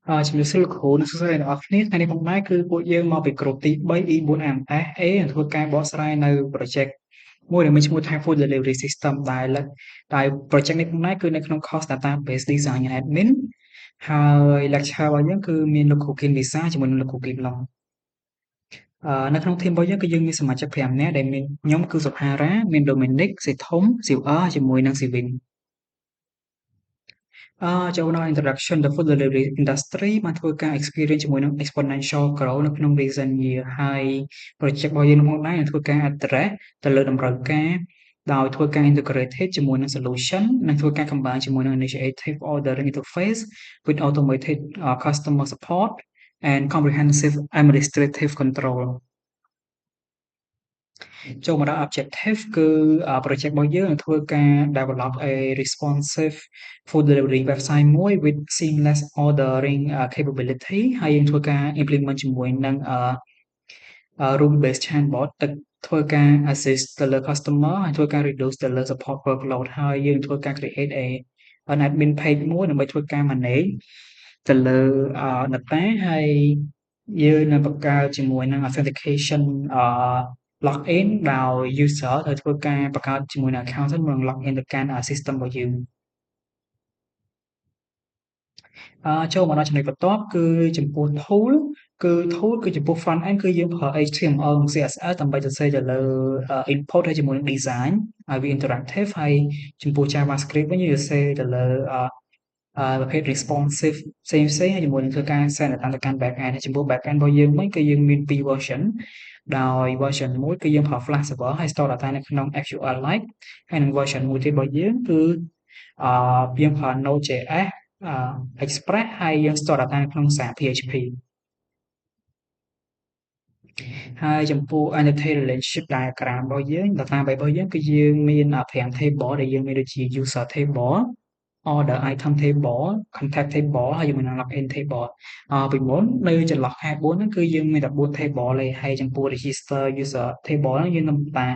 ជំរាបសួរលោកគ្រូនិងសួស្តីអ្នកនរគ្នាថ្ងៃនេះផងដែរគឺពួកយើងមកពីក្រុមទី3 E4MS A នឹងធ្វើការបកស្រាយនៅ project មួយដែលមានឈ្មោះថា Food Delivery System ដែល project នេះផងដែរគឺនៅក្នុង course Database Design and Admin ហើយ lecture របស់យើងគឺមានលោកគ្រូគីមវិសាជាមួយនឹងលោកគ្រូគីមឡុងនៅក្នុង team របស់យើងគឺយើងមានសមាជិក5នាក់ដែលមានខ្ញុំគឺសុផារ៉ាមាន Dominic សេធំ Silver ជាមួយនឹង Sivin ចូលដល់ Introduction to Food Delivery Industry បានធ្វើការ experience ជាមួយនឹង Exponential Growth នៅក្នុង recent year ហើយ project របស់យើងផងដែរនឹងធ្វើការ address ទៅលើតម្រូវការដោយធ្វើការ integrated ជាមួយនឹង solution និងធ្វើការ combine ជាមួយនឹង initiative ordering interface with automated customer support and comprehensive administrative control ចូលមកដល់ objective គឺ project របស់យើងនឹងធ្វើការ develop a responsive food delivery website មួយ with seamless ordering capability ហើយយើងធ្វើការ implement ជាមួយនឹងrules based chatbot ទៅធ្វើការ assist ទៅលើ customer ហើយធ្វើការ reduce ទៅលើ support workload ហើយយើងធ្វើការ create an admin page មួយដើម្បីធ្វើការ manage ទៅលើ data ហើយយើងនឹងបង្កើតជាមួយនឹង authentication login ដោយ user ត្រូវធ្វើការបង្កើតជាមួយនឹង account សិនមុននឹង login ទៅកាន់ system របស់យើងចូលមកដល់ចំណុចបន្ទាប់គឺចំពោះ tool គឺ tool គឺចំពោះ front end គឺយើងប្រើ HTML និង CSS ដើម្បីសរសេរទៅលើ input ហើយជាមួយនឹង design ឲ្យវា interactive ហើយចំពោះ JavaScript វិញយើងសរសេរទៅលើប្រភេទ responsive ផ្សេងៗហើយជាមួយនឹងធ្វើការ send ទៅកាន់ back end ហើយចំពោះ back end របស់យើងវិញគឺយើងមាន2 version ដោយ version មួយគឺយើងប្រើ Flash server ហើយ store data នៅក្នុង SQLite ហើយនិង version មួយទៀតរបស់យើងគឺយើងប្រើ Node.js Express ហើយយើង store data នៅក្នុងសារ PHP ហើយចំពោះ entity relationship diagram របស់យើង database របស់យើងគឺយើងមាន5 table ដែលយើងមានដូចជា user table order item table contact table ហើយជាមួយនឹង login table ពីមុននៅចន្លោះខែ4ហ្នឹងគឺយើងមានតែ4 table ទេហើយចំពោះ register user table ហ្នឹងយើងនឹងតែ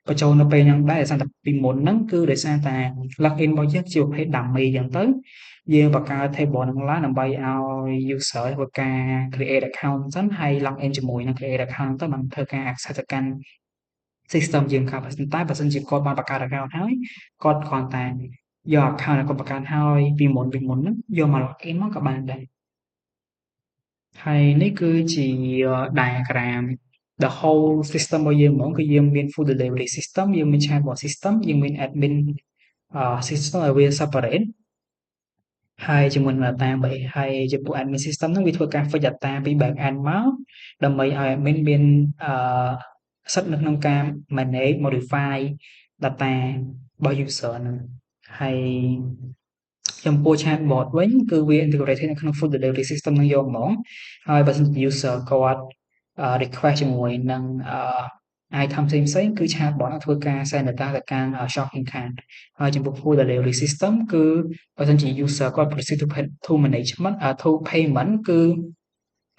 បញ្ចូលនៅពេលហ្នឹងដែរដោយសារតែពីមុនហ្នឹងគឺដោយសារតែ login របស់យើងជាប្រភេទ dummy អញ្ចឹងទៅយើងបង្កើត table ហ្នឹងឡើងដើម្បីឲ្យ user ធ្វើការ create account សិនហើយ login ជាមួយនឹង create account ទៅបានធ្វើការ access ទៅកាន់ system យើងครับតែបើសិនជាគាត់បានបង្កើត account ហើយគាត់គ្រាន់តែយក account ដែលគាត់បង្កើតហើយពីមុនហ្នឹងយកមក login មកក៏បានដែរហើយនេះគឺជា diagram the whole system របស់យើងហ្មងគឺយើងមាន food delivery system យើងមាន chatbot system យើងមាន admin system ឲ្យវា separate ហើយជាមួយនឹង database ហើយចំពោះ admin system ហ្នឹងវាធ្វើការ fetch data ពី back end មកដើម្បីឲ្យ admin មានសិទ្ធិនៅក្នុងការ manage modify data របស់ user ហ្នឹងហើយចំពោះ chatbot វិញគឺវា integrated នៅក្នុង food delivery system ហ្នឹងយកហ្មងហើយបើសិនជា user គាត់ request ជាមួយនឹងitem ផ្សេងៗគឺ chatbot នឹងធ្វើការ send data ទៅកាន់ shopping cart ហើយចំពោះ food delivery system គឺបើសិនជា user គាត់ proceed to management to payment គឺ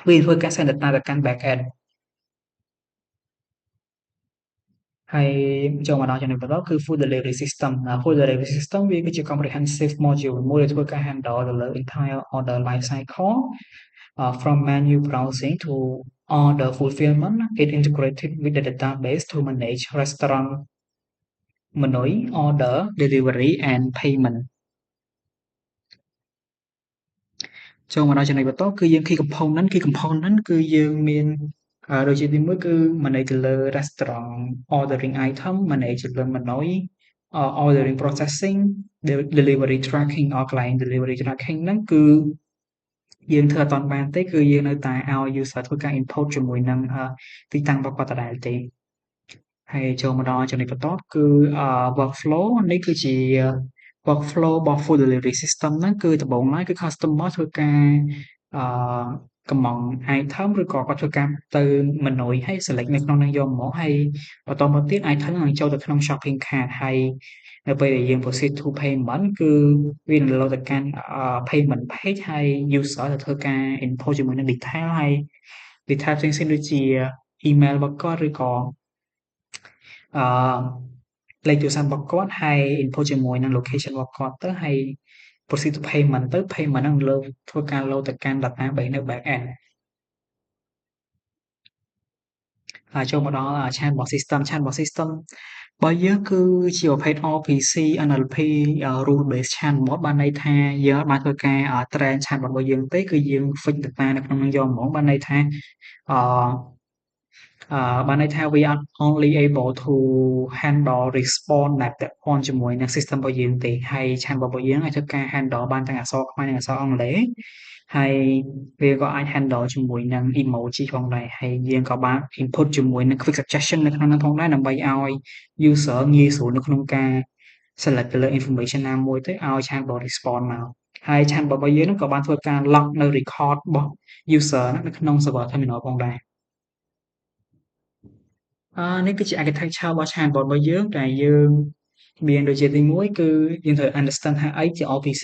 វាធ្វើការ send data ទៅកាន់ back end ហើយចូលមកដល់ចំណុចបន្ទាប់គឺ food delivery system food delivery system វាគឺជា comprehensive module មួយដែលធ្វើការ handle ទៅលើ entire order life cycle from menu browsing to order fulfillment it integrated with the database to manage restaurant menu order delivery and payment ចូលមកដល់ចំណុចបន្ទាប់គឺយើង key component គឺយើងមានដូចជាទី1គឺ manage ទៅលើ restaurant ordering item manage ទៅលើ menu ordering processing delivery tracking or client delivery tracking ហ្នឹងគឺយើងធ្វើអត់ទាន់បានទេគឺយើងនៅតែឲ្យ user ធ្វើការ input ជាមួយនឹងទីតាំងរបស់គាត់ដដែលទេហើយចូលមកដល់ចំណុចបន្ទាប់គឺ workflow នេះគឺជា workflow របស់ food delivery system ហ្នឹងគឺដំបូងឡើយគឺ customer ធ្វើការកម្មង់ item ឬក៏គាត់ធ្វើការទៅ menu ហើយ select នៅក្នុងហ្នឹងយកមកហើយបន្តមកទៀត item ហ្នឹងនឹងចូលទៅក្នុង shopping cart ហើយនៅពេលដែលយើង proceed to payment គឺវានឹង load ទៅកាន់payment page ហើយ user ទៅធ្វើការ input ជាមួយនឹង detail ហើយ detail ផ្សេងៗដូចជា email របស់គាត់ឬក៏អឺលេខទូរស័ព្ទរបស់គាត់ហើយ input ជាមួយនឹង location របស់គាត់ទៅហើយ proceed to payment ទៅ payment ហ្នឹងលើធ្វើការ load ទៅកាន់ database នៅ back end ហើយចូលមកដល់chatbot system របស់យើងគឺជាប្រភេទ RPC NLP rule based chatbot បានន័យថាយើងអត់បានធ្វើការ train chatbot របស់យើងទេគឺយើង fix data នៅក្នុងហ្នឹងយកហ្មងបានន័យថាអឺបានន័យថា we are only able to handle respond ដែលពាក់ព័ន្ធជាមួយនឹង system របស់យើងទេហើយ chatbot របស់យើងអាចធ្វើការ handle បានទាំងអក្សរខ្មែរនិងអក្សរអង់គ្លេសហើយវាក៏អាច handle ជាមួយនឹង emoji ផងដែរហើយយើងក៏បាន input ជាមួយនឹង quick suggestion នៅក្នុងហ្នឹងផងដែរដើម្បីឲ្យ user ងាយស្រួលនៅក្នុងការ select ទៅលើ information ណាមួយទៅឲ្យ chatbot respond មកហើយ chatbot របស់យើងហ្នឹងក៏បានធ្វើការ log នៅ record របស់ user ហ្នឹងនៅក្នុង server terminal ផងដែរនេះគឺជា architecture របស់ chatbot របស់យើងដែលយើងមានដូចជាទី1គឺយើងត្រូវ understand ថាអីជា RPC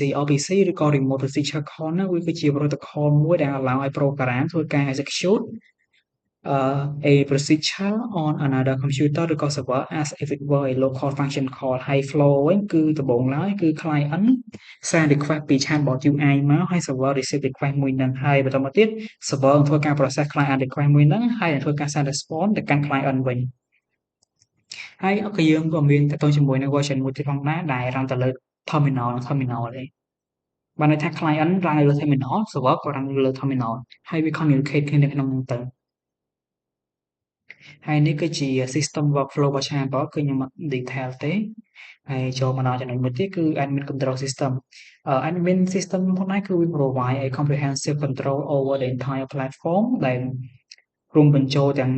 ឬក៏ remote procedure call ហ្នឹងវាគឺជា protocol មួយដែល allow ឲ្យ program ធ្វើការ execute a procedure on another computer ឬក៏ server as if it were a local function call ហើយ flow វិញគឺដំបូងឡើយគឺ client send request ពី chatbot UI មកហើយ server receive request មួយហ្នឹងហើយបន្តមកទៀត server នឹងធ្វើការ process client request មួយហ្នឹងហើយនឹងធ្វើការ send response ទៅកាន់ client វិញហើយក៏យើងក៏មានទាក់ទងជាមួយនឹង version មួយទៀតផងដែរដែល run ទៅលើ terminal ទេបានន័យថា client run នៅលើ terminal server ក៏ run នៅលើ terminal ហើយវា communicate គ្នានៅក្នុងហ្នឹងទៅហើយនេះគឺជា system workflow របស់ chatbot គឺខ្ញុំអត់ detail ទេហើយចូលមកដល់ចំណុចមួយទៀតគឺ admin control system admin system ផងដែរគឺវា provide a comprehensive control over the entire platform ដែលរួមបញ្ចូលទាំង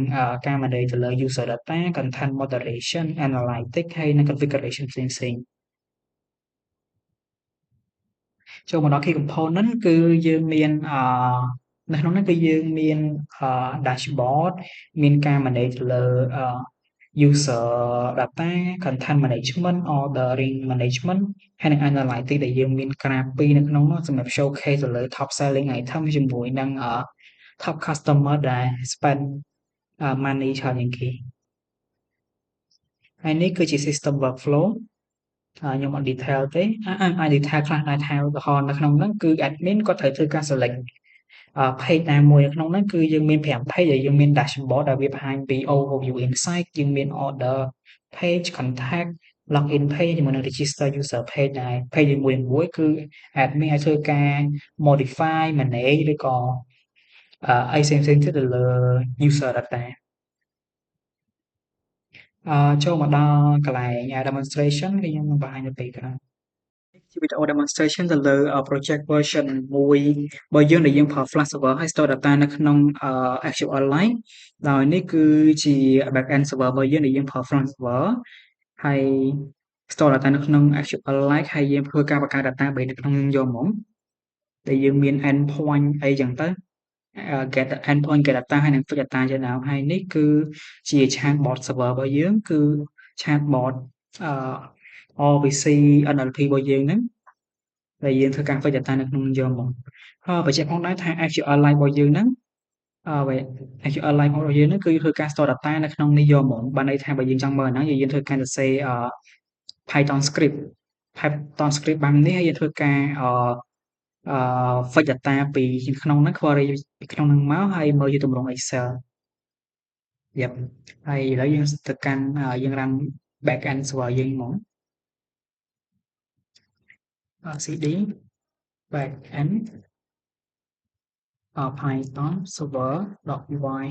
ការ manage ទៅលើ user data content moderation analytics ហើយនិង configuration ផ្សេងៗចូលមកដល់ key component គឺយើងមាននៅក្នុងហ្នឹងគឺយើងមាន dashboard មានការ manage ទៅលើ user data content management ordering management ហើយនិង analytics ដែលយើងមាន graph 2នៅក្នុងនោះសម្រាប់ showcase ទៅលើ top selling item ជាមួយនឹង top customer ដែល spend money ច្រើនជាងគេហើយនេះគឺជា system workflow ខ្ញុំអត់ detail ទេអាច detail ខ្លះដែរថាឧទាហរណ៍នៅក្នុងហ្នឹងគឺ admin គាត់ត្រូវធ្វើការ select page ណាមួយនៅក្នុងហ្នឹងគឺយើងមាន5 page ដែលយើងមាន dashboard ដែលវាបង្ហាញពី overview insight យើងមាន order page contact login page ជាមួយនឹង register user page ដែរ page នីមួយៗគឺ admin អាចធ្វើការ modify manage ឬក៏អីផ្សេងៗទៀតទៅលើ user data ចូលមកដល់កន្លែង demonstration គឺខ្ញុំនឹងបង្ហាញនៅពេលក្រោយជា video demonstration ទៅលើ project version មួយរបស់យើងដែលយើងប្រើ Flash server ហើយ store data នៅក្នុង SQLite ដោយនេះគឺជា backend server របស់យើងដែលយើងប្រើ Flash server ហើយ store data នៅក្នុង SQLite ហើយយើងធ្វើការបង្កើត database នៅក្នុងយកហ្មងដែលយើងមាន endpoint អីចឹងទៅ get endpoint get data ហើយនិង fetch data ជាដើមហើយនេះគឺជា chatbot server របស់យើងគឺ chatbot RPC NLP របស់យើងហ្នឹងដែលយើងធ្វើការ fetch data នៅក្នុងយកមកបញ្ជាក់ផងដែរថា SQLite របស់យើងហ្នឹងSQLite របស់យើងហ្នឹងគឺធ្វើការ store data នៅក្នុងនេះយកហ្មងបានន័យថាបើយើងចង់មើលអាហ្នឹងយើងធ្វើការសរសេរPython script បែបនេះហើយយើងធ្វើការfetch data ពីក្នុងហ្នឹង query ពីក្នុងហ្នឹងមកហើយមើលជាទម្រង់ Excel ហើយឥឡូវយើងទៅកាន់យើង run backend server យើងហ្មងcd backend python server.py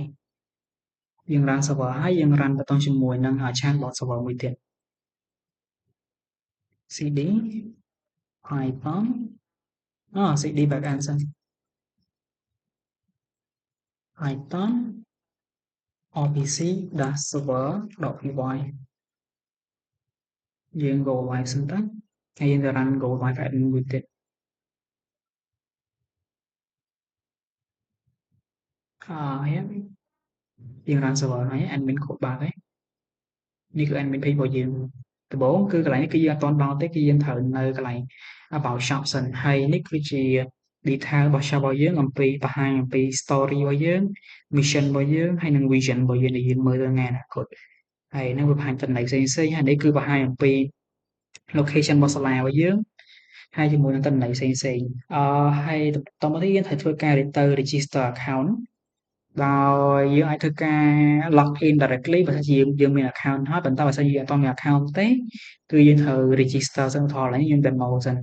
យើង run server ហើយយើង run បន្តជាមួយនឹង chatbot server មួយទៀត cd python cd backend សិន python rpc-server.py យើង go live សិនទៅហើយយើងទៅ run go live admin មួយទៀតយើង run server ហើយ admin ខូចបាត់ហើយនេះគឺ admin page របស់យើងដំបូងគឺកន្លែងនេះគឺយើងអត់ទាន់ដល់ទេគឺយើងត្រូវនៅកន្លែង about shop សិនហើយនេះគឺជា detail របស់ shop របស់យើងអំពីបង្ហាញអំពី story របស់យើង mission របស់យើងហើយនិង vision របស់យើងដែលយើងមើលទៅថ្ងៃអនាគតហើយនឹងវាបង្ហាញចំណុចផ្សេងៗហើយនេះគឺបង្ហាញអំពី location របស់សាលារបស់យើង ហើយជាមួយនឹងទិន្នន័យផ្សេងៗហើយបន្តមកទៀតយើងត្រូវធ្វើការទៅ register account ដោយយើងអាចធ្វើការ log in directly បើសិនជាយើងមាន account ហើយប៉ុន្តែបើសិនជាយើងអត់ទាន់មាន account ទេគឺយើងត្រូវ register សិនឧទាហរណ៍ឥឡូវយើង demo សិន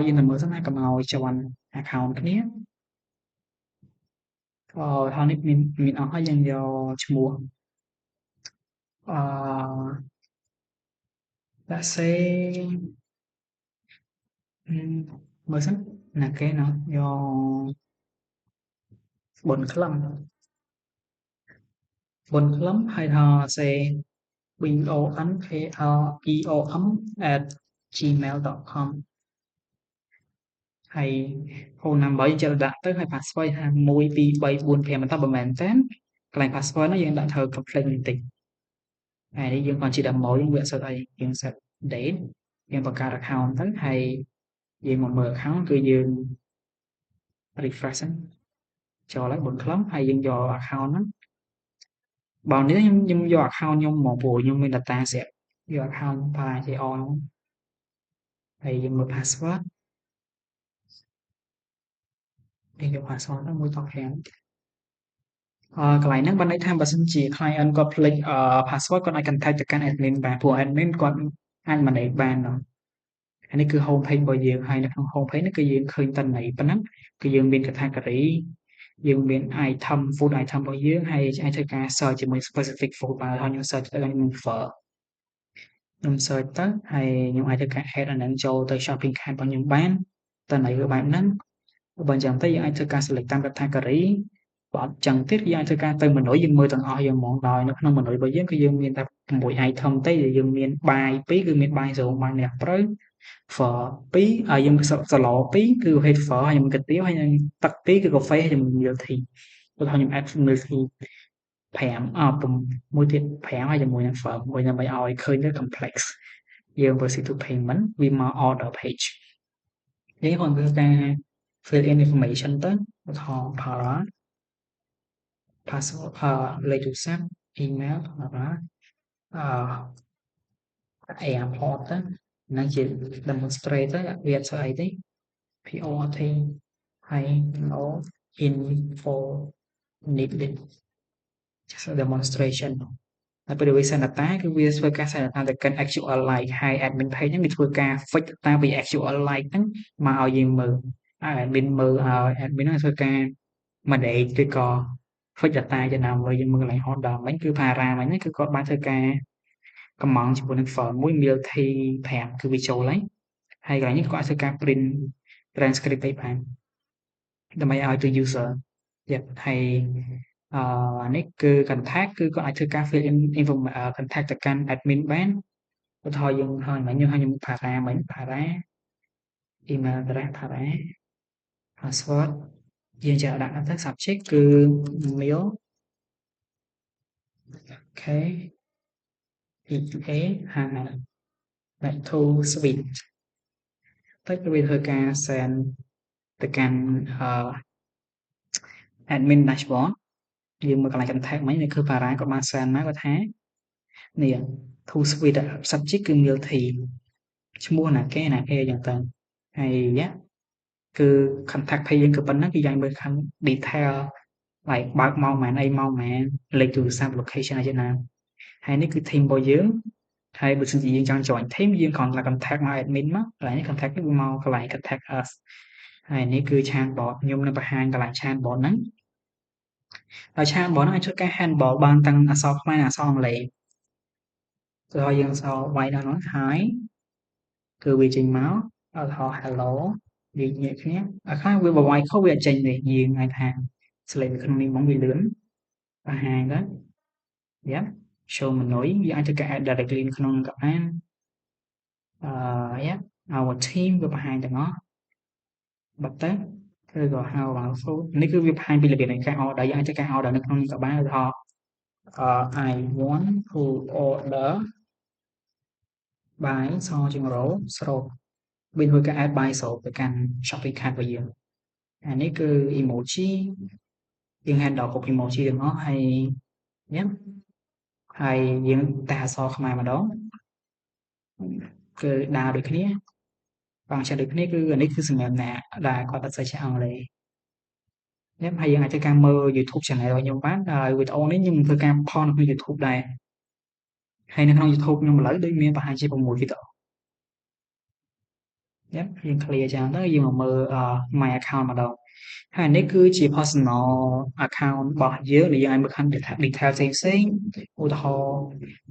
យើង demo សិនហើយកុំឲ្យជាន់ account គ្នាហើយនេះមានអស់ហើយយើងយកឈ្មោះអឺ let's say មើលសិនណាគេណោះយកបុណ្យខ្លឹមហើយថា say bonklem@gmail.com ហើយ phone number យើងចូលដាក់ទៅហើយ password ថា1 2 3 4 5បន្តបើមែនទេកន្លែង password ហ្នឹងយើងដាក់ត្រូវ complete បន្តិចហើយនេះយើងគ្រាន់ជា demo យើងវាអត់សូវអីយើង set date យើងបង្កើត account ទៅហើយយើងមកមើល account គឺយើង refresh ហ្នឹងចូលហើយបុណ្យខ្លឹមហើយយើងយក account ហ្នឹងបើនេះខ្ញុំយក account ខ្ញុំហ្មងព្រោះខ្ញុំមាន data ស្រាប់យក account Parajay on ហើយយើងមើល password យើងយក password ទៅ1 2 5កន្លែងហ្នឹងបានន័យថាបើសិនជា client គាត់ភ្លេចpassword គាត់អាច contact ទៅកាន់ admin បានព្រោះ admin គាត់អាច manage បានអានេះគឺ home page របស់យើងហើយនៅក្នុង home page ហ្នឹងគឺយើងឃើញទិន្នន័យប៉ុណ្ណឹងគឺយើងមាន category យើងមាន item food item របស់យើងហើយអាចធ្វើការ search ជាមួយ specific food បានហើយខ្ញុំ search ទៅខ្ញុំ prefer ខ្ញុំ search ទៅហើយខ្ញុំអាចធ្វើការ add អាហ្នឹងចូលទៅ shopping cart របស់ខ្ញុំបានទិន្នន័យវាបែបហ្នឹងបើអញ្ចឹងទៅយើងអាចធ្វើការ select តាម category បើអត់ចឹងទៀតគឺយើងអាចធ្វើការទៅ menu យើងមើលទាំងអស់យើងហ្មងដោយនៅក្នុង menu របស់យើងគឺយើងមានតែ6 item ទេដែលយើងមានបាយ2គឺមានបាយស្រូងបាយអ្នកព្រៅ phở 2ហើយយើងសាឡ2គឺប្រភេទ phở ហើយខ្ញុំកាទៀវហើយនឹងទឹក2គឺកាហ្វេហើយជាមួយ milk tea ឧទាហរណ៍ខ្ញុំ add milk tea 6មួយទៀត5ហើយជាមួយនឹង phở 1ដើម្បីឲ្យឃើញទៅ complex យើង proceed to payment វាមក order page យើងគ្រាន់តែការ fill in information ទៅឧទាហរណ៍ Para password លេខទូរស័ព្ទ email airport ទៅហ្នឹងជា demonstrate ទៅវាអត់ស្អីទេ POT ហើយ no info needed just a demonstration ហើយពេលវា send data គឺវាធ្វើការ send data ទៅកាន់ SQLite ហើយ admin page ហ្នឹងវាធ្វើការ fetch data ពី SQLite ហ្នឹងមកឲ្យយើងមើលហើយ admin មើលឲ្យ admin ហ្នឹងធ្វើការ manage ឬក៏ fetch data ចំណាំមើលយើងមើលកន្លែង order មិញគឺ Para មិញហ្នឹងគឺគាត់បានធ្វើការកម្មង់ជាមួយនឹង phone 1 meal tea 5គឺវាចូលហើយកន្លែងនេះគាត់អាចធ្វើការ print transcript អីបានដើម្បីឲ្យទៅ user ហើយនេះគឺ contact គឺគាត់អាចធ្វើការ fill in contact ទៅកាន់ admin បានឧទាហរណ៍យើងហើយមិញខ្ញុំ Para មិញ Para email address Para password យើងចាដាក់ទៅ subject គឺ mail អូខេ EA ហាback to switch ទៅវាធ្វើការ send ទៅកាន់admin dashboard យើងមើលកន្លែង contact មិញនេះគឺ Para គាត់បាន send មកគាត់ថានេះ to switch subject គឺ meal tea ឈ្មោះណាគេអញ្ចឹងទៅហើយគឺ contact page យើងគឺប៉ុណ្ណឹងគឺយ៉ាងមើលខាង detail like បើកម៉ោងប៉ុន្មានអីម៉ោងប៉ុន្មានលេខទូរស័ព្ទ location អីជាដើមហើយនេះគឺ team របស់យើងហើយបើសិនជាយើងចង់ join team យើងគ្រាន់តែ contact មក admin មកកន្លែងនេះ contact នេះវាមកកន្លែង contact us ហើយនេះគឺ chatbot ខ្ញុំនឹងបង្ហាញកន្លែង chatbot ហ្នឹងហើយ chatbot ហ្នឹងអាចធ្វើការ handle បានទាំងអក្សរខ្មែរនិងអក្សរអង់គ្លេសឧទាហរណ៍យើងអក្សរវាយដល់នោះ hi គឺវាចេញមកឧទាហរណ៍ hello យើងនិយាយគ្នាខ្លះវាបើវាយខុសវាអត់ចេញទេយើងអាចថាស្លេកនៅក្នុងនេះមកវាលឿនបង្ហាញទៅ show menu យើងអាចធ្វើការ add directly ក្នុងក៏បានour team វាបង្ហាញទាំងអស់បတ်ទៅឬក៏ how about food នេះគឺវាបង្ហាញពីរបៀបនៃការ order យើងអាចធ្វើការ order នៅក្នុងនេះក៏បានឧទាហរណ៍I want to order បាយសជាងរោស្រូបវាធ្វើការ add បាយស្រូបទៅកាន់ shopping cart របស់យើងអានេះគឺ emoji យើង handle គ្រប់ emoji ទាំងអស់ហើយយើងតែអក្សរខ្មែរម្ដងគឺដើរដូចគ្នា ฟังก์ชันដូចគ្នាគឺអានេះគឺសម្រាប់អ្នកដែលគាត់អត់សូវចេះអង់គ្លេសយ៉ាប់ហើយយើងអាចធ្វើការមើល YouTube Channel របស់ខ្ញុំបានហើយវីដេអូនេះខ្ញុំធ្វើការផុសនៅក្នុង YouTube ដែរហើយនៅក្នុង YouTube ខ្ញុំឥឡូវដូចមានប្រហែលជា6វីដេអូយ៉ាប់យើង clear ចឹងទៅយើងមកមើលMy Account ម្ដងហើយនេះគឺជា Personal Account របស់យើងដែលយើងអាចមើលខាង detail ផ្សេងៗឧទាហរណ៍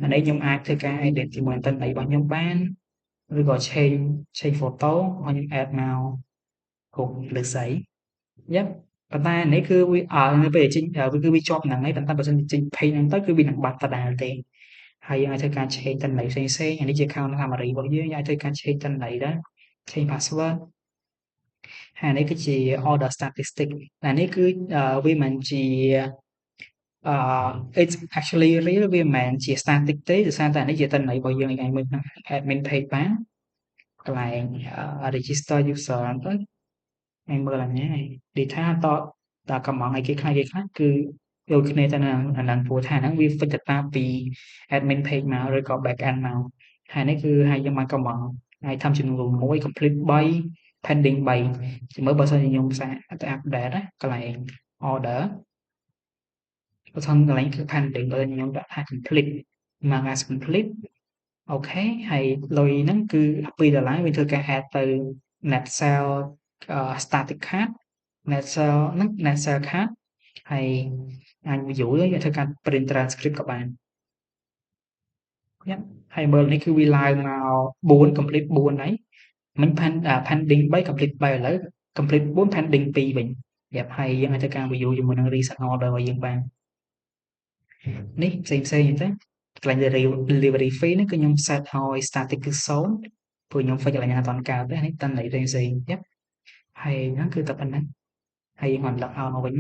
អានេះខ្ញុំអាចធ្វើការ edit ជាមួយនឹងទិន្នន័យរបស់ខ្ញុំបានឬក៏ change photo ឲ្យខ្ញុំ add មករូបលើស្អីយ៉ាប់ប៉ុន្តែអានេះគឺវានៅពេលចេញគឺវាជាប់ហ្នឹងហើយប៉ុន្តែបើសិនជាចេញ page ហ្នឹងទៅគឺវានឹងបាត់ដដែលទេហើយយើងអាចធ្វើការ change ទិន្នន័យផ្សេងៗអានេះជា account summary របស់យើងអាចធ្វើការ change ទិន្នន័យដែរ change password ហើយនេះគឺជា order statistic តែនេះគឺវាមិនជា it's actually real វាមិនមែនជា static ទេដោយសារតែនេះជាទិន្នន័យរបស់យើងអាចមើលក្នុង admin page បានកន្លែងregister user ហ្នឹងទៅហើយមើលឡើងហើយ data តកំងឲ្យគេខ្លះគឺដូចគ្នាទៅនឹងអាហ្នឹងព្រោះថាហ្នឹងវា fetch data ពី admin page មកឬក៏ back end មកហើយនេះគឺឲ្យយើងបានកំងហើយធ្វើចំនួន1 complete 3 pending 3ជំរឿបើសិនជាខ្ញុំផ្សាទៅ update ណាកន្លែង order បើសិនកន្លែងគឺ pending បើខ្ញុំដាក់ថា complete mark as complete អូខេហើយលុយហ្នឹងគឺ$2វាធ្វើការ add ទៅ net sale static card net sale ហ្នឹង net sale card ហើយអាច view យើងធ្វើការ print transcript ក៏បានហើយមើលនេះគឺវាឡើងមក4 complete 4ហើយមិញ pending 3 complete 3ឥឡូវ complete 4 pending 2វិញហើយយើងអាចធ្វើការ view ជាមួយនឹង recent order របស់យើងបាននេះផ្សេងៗអញ្ចឹងកន្លែង delivery fee ហ្នឹងគឺខ្ញុំ set ឲ្យ static គឺ0ព្រោះខ្ញុំ fix កន្លែងណាអត់ទាន់កើតទេនេះទិន្នន័យផ្សេងៗហើយហ្នឹងគឺតែប៉ុណ្ណឹងហើយយើងបាន log out មកវិញ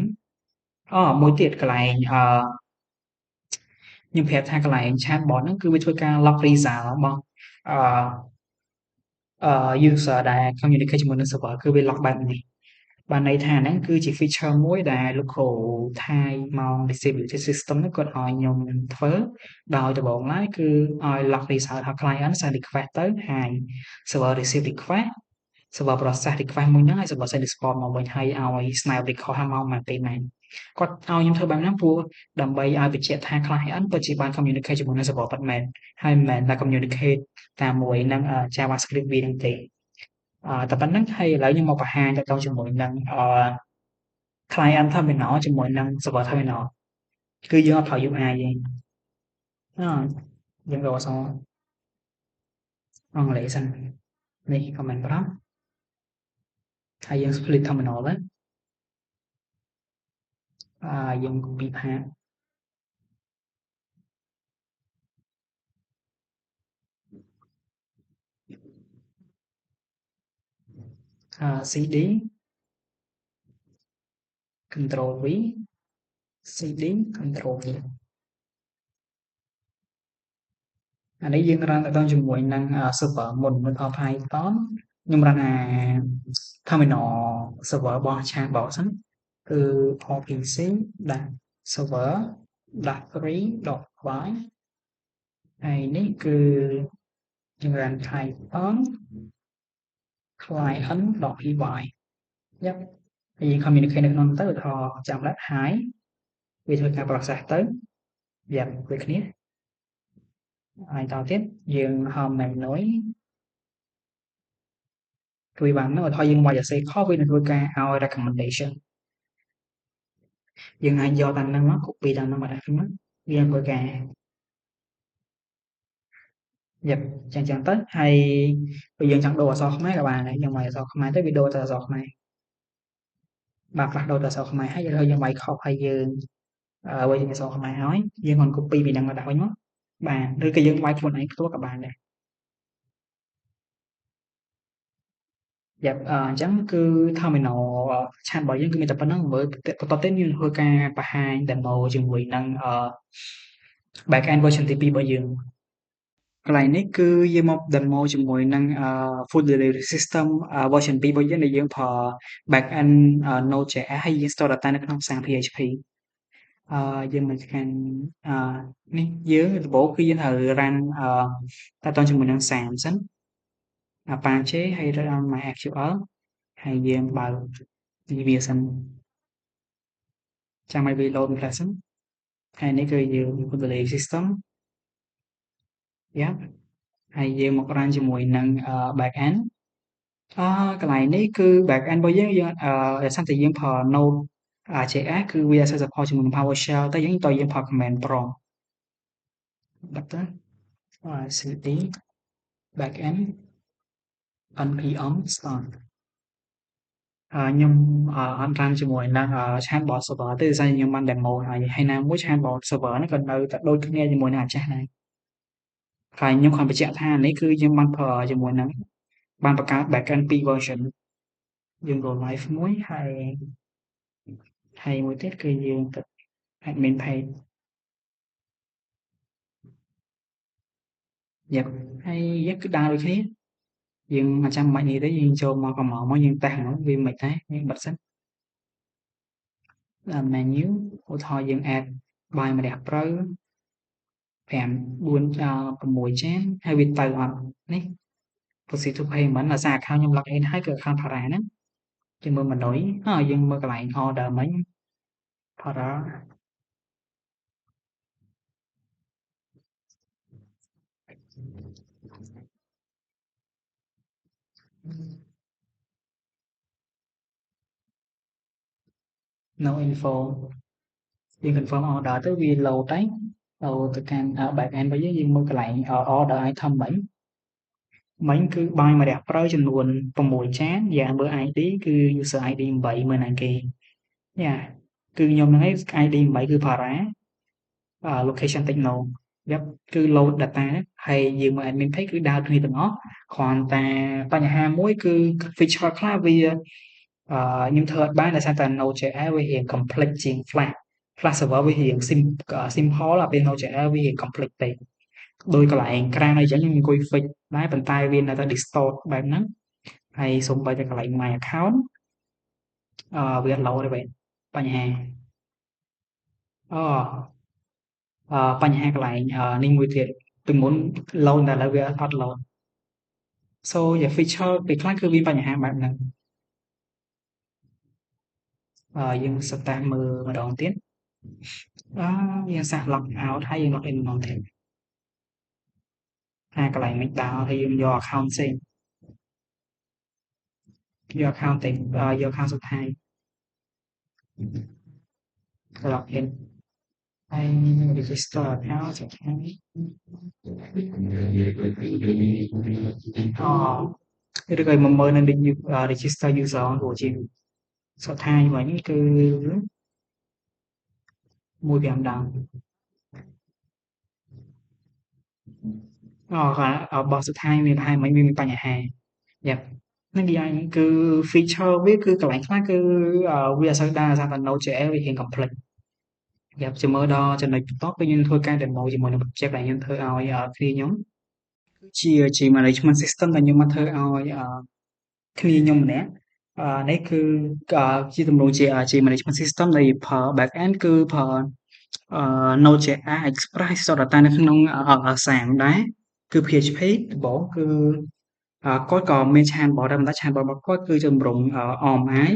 មួយទៀតកន្លែងខ្ញុំប្រាប់ថាកន្លែង chatbot ហ្នឹងគឺវាធ្វើការ log result របស់user ដែល communicate ជាមួយនឹង server គឺវា log បែបនេះបានន័យថាហ្នឹងគឺជា feature មួយដែលលោកគ្រូថាយមក distributed system ហ្នឹងគាត់ឲ្យខ្ញុំធ្វើដោយដំបូងឡើយគឺឲ្យ log result ឲ្យ client send request ទៅហើយ server receive request server process request មួយហ្នឹងហើយ server send response មកវិញហើយឲ្យ snap record ថាមកពេលណាគាត់ឲ្យខ្ញុំធ្វើបែបហ្នឹងព្រោះដើម្បីឲ្យបញ្ជាក់ថា client ពិតជាបាន communicate ជាមួយនឹង server ពិតមែនហើយមិនមែនតែ communicate តាមមួយនឹង JavaScript វាហ្នឹងទេតែប៉ុណ្្នឹងហើយឥឡូវខ្ញុំមកបង្ហាញទៅជាមួយនឹង client terminal ជាមួយនឹង server terminal គឺយើងអត់ប្រើ UI ទេយើងរកអក្សរអង់គ្លេសសិននេះ comment prompt ហើយយើង split terminal ទៅយើង copy path cd control v cd control v អានេះយើងរនទៅជាមួយនឹង server មុនឧទាហរណ៍ Python ខ្ញុំរនterminal server របស់ chatbot សិនគឺ rpc server .3.5 ហើយនេះគឺយើងរន Python client.py ហើយយើង communicate នៅក្នុងទៅឧទាហរណ៍ចាំដាក់ hi វាធ្វើការ process ទៅដូចគ្នាហើយតទៀតយើង home menu គឺវាបានមកឧទាហរណ៍យើងមកសរសេរខុសវានឹងធ្វើការឲ្យ recommendation យើងអាចយកតាមហ្នឹងមក copy តាមហ្នឹងមកដាក់ហ្នឹងវាធ្វើការចឹងទៅហើយបើយើងចង់ដូរអក្សរខ្មែរក៏បានដែរយើងមកអក្សរខ្មែរទៅវាដូរទៅអក្សរខ្មែរបាទផ្លាស់ដូរទៅអក្សរខ្មែរហើយយើងវាយខុសហើយយើងវាយអក្សរខ្មែរហើយយើងគាត់ copy ពីហ្នឹងមកដាក់វិញមកបាទឬក៏យើងវាយខ្លួនឯងផ្ទាល់ក៏បានដែរអញ្ចឹងគឺ terminal chat របស់យើងគឺមានតែប៉ុណ្្នឹងមើលបន្តទៀតយើងធ្វើការបង្ហាញ demo ជាមួយនឹងback end version ទី2របស់យើងកន្លែងនេះគឺយើងមក demo ជាមួយនឹងfood delivery system version 2របស់យើងដែលយើងប្រើ back end Node.js ហើយយើង store data នៅក្នុងផ្សារ PHP យើងមកកាន់នេះយើងដំបូងគឺយើងត្រូវ run តាក់ទងជាមួយនឹង SAM សិន Apache ហើយ run on MySQL ហើយយើងបើកវាសិនចាំឲ្យវា load បន្តិចសិនហើយនេះគឺយើង delete system yeah ហើយយើងមក run ជាមួយនឹងbackend កន្លែងនេះគឺ backend របស់យើងដោយសារតែយើងប្រើ Node.js គឺវាអត់សូវ support ជាមួយនឹង PowerShell ទេយើងប្រើ command prompt ដាក់ទៅ cd backend npm start ខ្ញុំអត់ run ជាមួយនឹងchatbot server ទេដោយសារខ្ញុំបាន demo ហើយណាមួយ chatbot server ហ្នឹងក៏នៅតែដូចគ្នាជាមួយនឹងអាចាស់ដែរហើយខ្ញុំគ្រាន់បញ្ជាក់ថានេះគឺយើងបានប្រើជាមួយនឹងបានបង្កើត backend 2 version យើង go live មួយហើយមួយទៀតគឺយើងទៅ admin page យ៉ាប់ហើយយើងគឺដើរដូចគ្នាយើងអត់ចាំបាច់នេះទេយើងចូលមកកំងមកយើងតេស្តហ្មងវាមិនដែរយើងបិទសិនដល់ menu ឧទាហរណ៍យើង add បាយម្រះព្រៅ5 4 6ចានហើយវាទៅអត់នេះ proceed to payment ដោយសារ account ខ្ញុំ log in ហើយគឺ account Para ហ្នឹងយើងមើល menu យើងមើលកន្លែង order មិញ Para no info យើង confirm order ទៅវា load ទៅទៅកាន់ backend របស់យើងមើលកន្លែង order item មិញគឺបាយម្រះព្រៅចំនួន6ចានយ៉ាមើល ID គឺ user ID 8មើលណាគេយ៉ាគឺខ្ញុំហ្នឹងឯង ID 8គឺ Para location techno យ៉ាប់គឺ load data ហើយយើងមើល admin page គឺដើរគ្នាទាំងអស់គ្រាន់តែបញ្ហាមួយគឺ feature ខ្លះវាខ្ញុំធ្វើអត់បានដោយសារតែ Node.js វារៀង complex ជាង Flash server វារៀង simple ពេល Node.js វារៀង complex ពេកដោយកន្លែងក្រានអីចឹងខ្ញុំអង្គុយ fix ដែរប៉ុន្តែវានៅតែ distort បែបហ្នឹងហើយសូម្បីតែកន្លែង my account វាអត់ load ទេបែបបញ្ហាបញ្ហាកន្លែងនេះមួយទៀតពីមុន load តែឥឡូវវាអត់ load so yeah feature ពេលខ្លះគឺមានបញ្ហាបែបហ្នឹងយើង start មើលម្ដងទៀតយើងសាក log out ហើយយើង log in ម្ដងទៀតកន្លែងមិនដើរហើយយើងយក account ផ្សេងយក account តែយក account សុดท้าย log in ហើយ register account សុดท้ายឬក៏មកមើលនៅ register user ព្រោះជាសុดท้ายវិញគឺ1-5ដងបោះសុดท้ายមានប្រហែលមិញវាមានបញ្ហាយ៉ាប់ហ្នឹងនិយាយគឺ feature វាគឺកន្លែងខ្លះគឺវាអត់សូវដែរដោយសារតែ Node.js វារៀង complex យ៉ាប់ចាំមើលដល់ចំណុចបន្ទាប់គឺយើងធ្វើការ demo ជាមួយនឹង project ដែលយើងធ្វើឲ្យគ្នាខ្ញុំគឺជា management system ដែលខ្ញុំមកធ្វើឲ្យគ្នាខ្ញុំម្នាក់នេះគឺជាទម្រង់ជា management system ដែលប្រើ backend គឺប្រើNode.js Express store data នៅក្នុង SAM ដែរគឺ PHP ដំបូងគឺគាត់ក៏មាន chatbot ដែរប៉ុន្តែ chatbot របស់គាត់គឺទម្រង់ ARM-i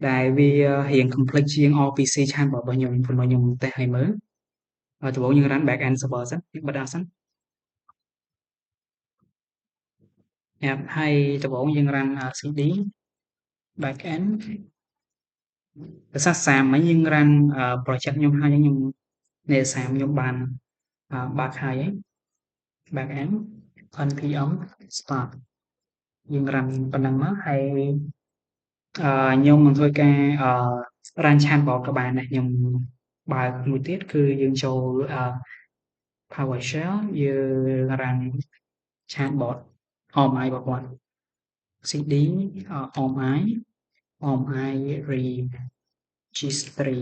ដែលវារៀង complex ជាង RPC chatbot របស់ខ្ញុំព្រោះខ្ញុំតេស្តឲ្យមើលដំបូងយើង run backend server សិនយើងបិទសិនហើយដំបូងយើង run cd backend ដោយសារ SAM មិញយើង run project ខ្ញុំហើយខ្ញុំនៃ SAM ខ្ញុំបានបើកហើយ backend npm start យើង run ប៉ុណ្ណឹងមកហើយខ្ញុំនឹងធ្វើការrun chatbot ក៏បានដែរខ្ញុំបើកមួយទៀតគឺយើងចូល PowerShell យើង run chatbot ARM-i របស់គាត់ cd ARM-i registry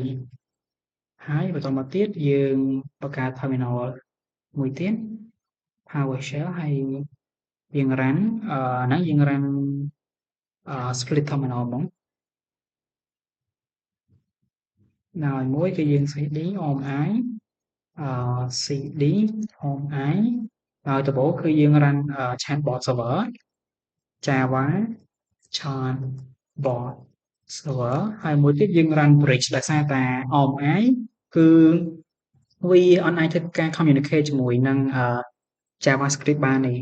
ហើយបន្តមកទៀតយើងបង្កើត terminal មួយទៀត PowerShell ហើយយើង run ហ្នឹងយើង run split terminal ហ្មងហើយមួយគឺយើង cd ARM-i cd ARM-i ហើយដំបូងគឺយើង run chatbot server Java Chatbot Server ហើយមួយទៀតយើង run bridge ដោយសារតែ OpenAI គឺវាអត់អាចធ្វើការ communicate ជាមួយនឹងJavaScript បានទេ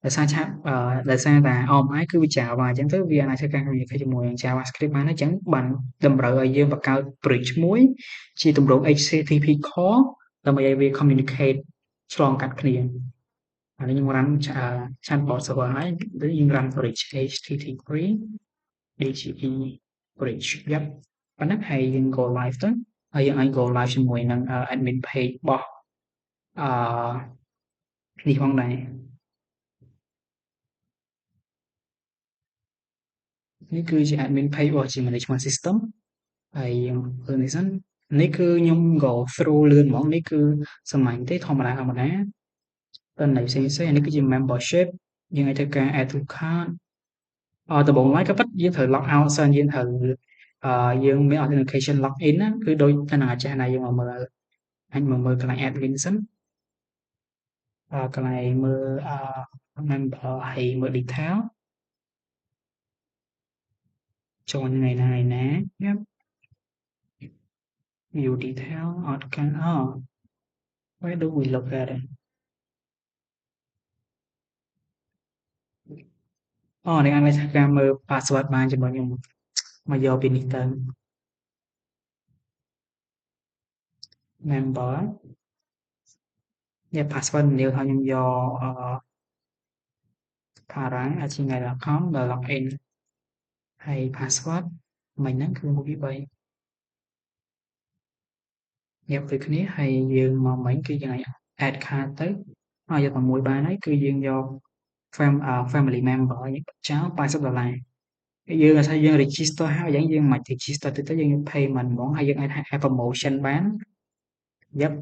ដោយសារតែ OpenAI គឺវា Java អញ្ចឹងទៅវាអាចធ្វើការ communicate ជាមួយនឹង JavaScript បានហើយអញ្ចឹងបានតម្រូវឲ្យយើងបង្កើត bridge មួយជាទម្រង់ HTTP Core ដើម្បីឲ្យវា communicate ឆ្លងកាត់គ្នាអានេះខ្ញុំ run chatbot server ហើយយើង run bridge HTTP DGE bridge យ៉ាប់ប៉ុណ្ណឹងហើយយើង go live ទៅហើយយើងអាច go live ជាមួយនឹង admin page របស់អឺនេះផងដែរនេះគឺជា admin page របស់ G management system ហើយយើងធ្វើនេះសិននេះគឺខ្ញុំ go through លឿនហ្មងនេះគឺសាមញ្ញទេធម្មតាតើន័យផ្សេងៗនេះគឺជា membership យើងអាចធ្វើការ add to cart ដំបូងឡើយក៏ពិតយើងត្រូវ log out សិនយើងត្រូវយើងមាន authentication log in ណាគឺដូចតែនឹងអាចារ្យណាយើងមកមើលអញមកមើលកន្លែង admin សិនកន្លែងមើលmember ហើយមើល detail ចូលថ្ងៃណាយ៉ាប់ view detail អត់កាន់where do we look at it នេះអាចធ្វើការមើល password បានជាមួយខ្ញុំមកយកពីនេះទៅ member នេះ password នាងឲ្យខ្ញុំយក parang@gmail.com ដល់ login ហើយ password មិញហ្នឹងគឺ1 2 3យកដូចគ្នាហើយយើងមកមិញគឺយើងអាច add card ទៅយក6បានហើយគឺយើងយក family member យើងបិទចោល$80យើងអាស្រ័យយើង register ហើយអញ្ចឹងយើងមិន register ទៅយើង payment ហ្មងហើយយើងអាច add promotion បានយ៉ាប់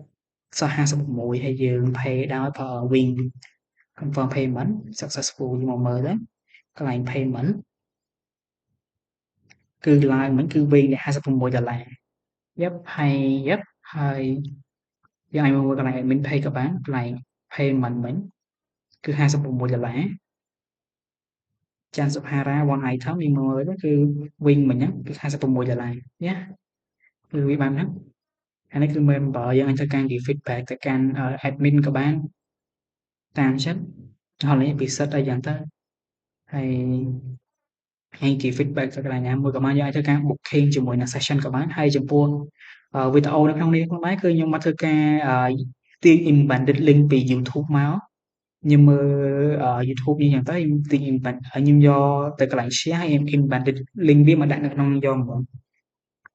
សោះ56ហើយយើង pay ដោយ Wing confirm payment successful យើងមកមើលទៅកន្លែង payment គឺឡើងមិញគឺវិញ$56យ៉ាប់ហើយយើងអាចមកមើលកន្លែង admin pay ក៏បានកន្លែង payment មិញគឺ$56ច័ន្ទសុផារ៉ា one item យើងមើលទៅគឺវិញមិញហ្នឹងគឺ$56ណាគឺវាបានហ្នឹងអានេះគឺ member យើងអាចធ្វើការនិយាយ feedback ទៅកាន់ admin ក៏បានតាមចិត្តហើយនេះពិសិដ្ឋអីយ៉ាងទៅហើយនិយាយ feedback ទៅកន្លែងណាមួយក៏បានយើងអាចធ្វើការ booking ជាមួយនឹង session ក៏បានហើយចំពោះវីដេអូនៅក្នុងនេះផងដែរគឺខ្ញុំមកធ្វើការទាញ embedded link ពី YouTube មកខ្ញុំមើល YouTube នេះអញ្ចឹងទៅខ្ញុំទាញ embed ហើយខ្ញុំយកទៅកន្លែង share ហើយ embedded link វាមកដាក់នៅក្នុងយកហ្មង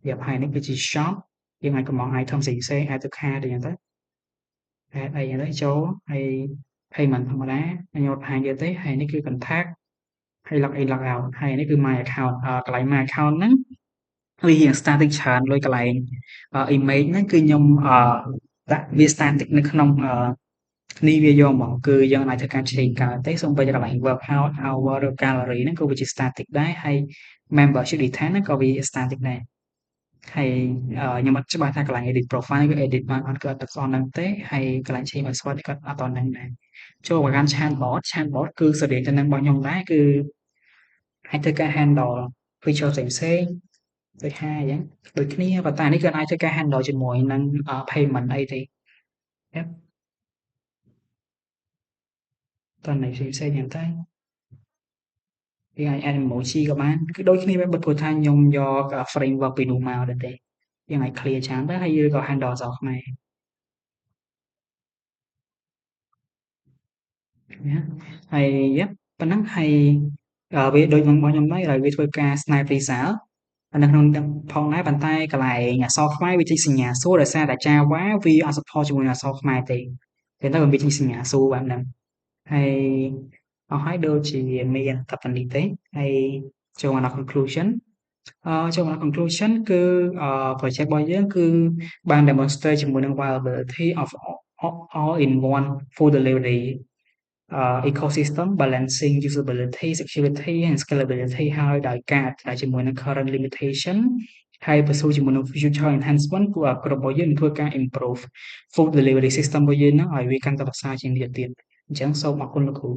យកហើយនេះគឺជា shop យើងអាចកំង item ផ្សេងៗ add to cart អីចឹងទៅ add អីចឹងទៅចូលហើយ payment ធម្មតាខ្ញុំអត់បង្ហាញទៀតទេហើយនេះគឺ contact ហើយ log in log out ហើយនេះគឺ my account កន្លែង my account ហ្នឹងវារៀង static ច្រើនលើកន្លែង image ហ្នឹងគឺខ្ញុំដាក់វា static នៅក្នុងនេះវាយកហ្មងគឺយើងអាចធ្វើការchange កើតទេសូម្បីតែកន្លែង workout hour ឬ gallery ហ្នឹងក៏វាជា static ដែរហើយ membership detail ហ្នឹងក៏វា static ដែរហើយខ្ញុំអត់ច្បាស់ថាកន្លែង edit profile គឺ edit បានអត់គឺអត់ទាន់ហ្នឹងទេហើយកន្លែង change password ក៏អត់ទាន់ហ្នឹងដែរចូលមកកាន់ chatbot គឺស្រដៀងទៅនឹងរបស់ខ្ញុំដែរគឺអាចធ្វើការ handle feature ផ្សេងៗដូចហាអញ្ចឹងដូចគ្នាប៉ុន្តែនេះគឺអាចធ្វើការ handle ជាមួយនឹង payment អីទេតើន័យផ្សេងៗហ្នឹងទៅយើងអាច add emoji ក៏បានគឺដូចគ្នាပဲបើព្រោះថាខ្ញុំយក framework ពីនោះមកដែរទេយើងអាច clear ច្រើនទៅហើយឬក៏ handle អក្សរខ្មែរណាហើយប៉ុណ្ណឹងហើយវាដូចរបស់ខ្ញុំដែរហើយវាធ្វើការ snap result នៅក្នុងផងដែរប៉ុន្តែកន្លែងអក្សរខ្មែរវាចេញសញ្ញាសួរដោយសារតែ Java វាអត់ support ជាមួយនឹងអក្សរខ្មែរទេចឹងទៅវាចេញសញ្ញាសួរបែបហ្នឹងហើយអស់ហើយដូចជាមានតែប៉ុណ្នេះទេហើយចូលមកដល់ conclusion ចូលមកដល់ conclusion គឺ project របស់យើងគឺបាន demonstrate ជាមួយនឹង viability of all in one full delivery ecosystem balancing usability security and scalability ហើយដោយការអត្រាជាមួយនឹង current limitation ហើយ pursue ជាមួយនឹង future enhancement ពួកក្រុមរបស់យើងនឹងធ្វើការ improve food delivery system របស់យើងហ្នឹងឲ្យវាកាន់តែប្រសើរជាងនេះទៀតអញ្ចឹងសូមអរគុណលោកគ្រូ